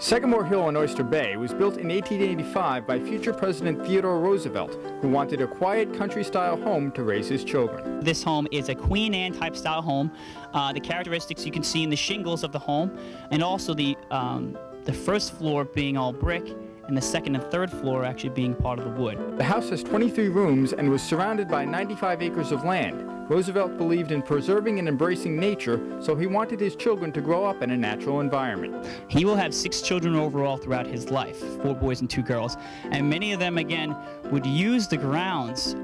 Sagamore Hill in Oyster Bay was built in 1885 by future President Theodore Roosevelt, who wanted a quiet country-style home to raise his children. This home is a Queen Anne type style home. The characteristics you can see in the shingles of the home, and also the first floor being all brick, and the second and third floor actually being part of the wood. The house has 23 rooms and was surrounded by 95 acres of land. Roosevelt believed in preserving and embracing nature, so he wanted his children to grow up in a natural environment. He will have 6 children overall throughout his life, 4 boys and 2 girls, and many of them, again, would use the grounds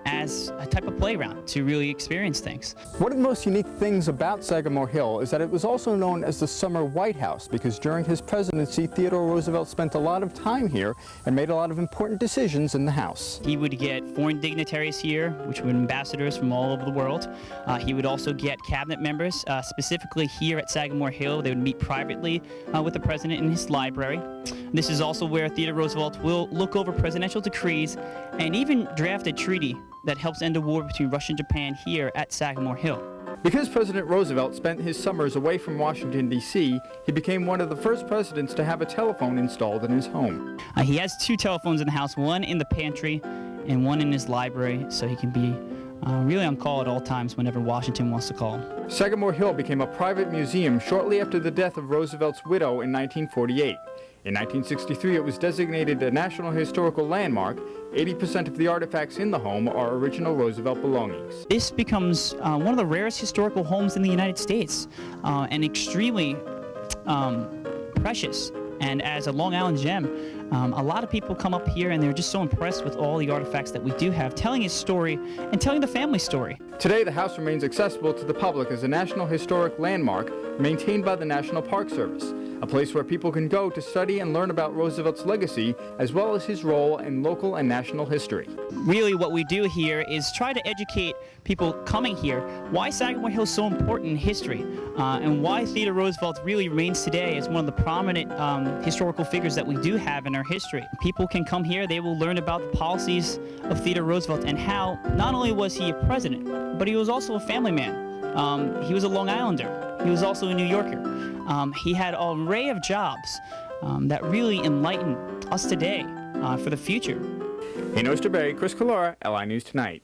as a type of playground to really experience things. One of the most unique things about Sagamore Hill is that it was also known as the Summer White House, because during his presidency, Theodore Roosevelt spent a lot of time here and made a lot of important decisions in the house. He would get foreign dignitaries here, which were ambassadors from all over the world. He would also get cabinet members, specifically here at Sagamore Hill. They would meet privately with the president in his library. This is also where Theodore Roosevelt will look over presidential decrees and even draft a treaty that helps end a war between Russia and Japan here at Sagamore Hill. Because President Roosevelt spent his summers away from Washington, D.C., he became one of the first presidents to have a telephone installed in his home. He has 2 telephones in the house, one in the pantry and one in his library, so he can be really on call at all times whenever Washington wants to call. Sagamore Hill became a private museum shortly after the death of Roosevelt's widow in 1948. In 1963, it was designated a National Historical Landmark. 80% of the artifacts in the home are original Roosevelt belongings. This becomes one of the rarest historical homes in the United States, and extremely precious. And as a Long Island gem, a lot of people come up here and they're just so impressed with all the artifacts that we do have, telling his story and telling the family story. Today, the house remains accessible to the public as a National Historic Landmark maintained by the National Park Service, a place where people can go to study and learn about Roosevelt's legacy, as well as his role in local and national history. Really what we do here is try to educate people coming here why Sagamore Hill is so important in history, and why Theodore Roosevelt really remains today as one of the prominent historical figures that we do have in our history. People can come here, they will learn about the policies of Theodore Roosevelt and how not only was he a president, but he was also a family man. He was a Long Islander. He was also a New Yorker. He had an array of jobs that really enlighten us today for the future. In Oyster Bay, Collora, LI News Tonight.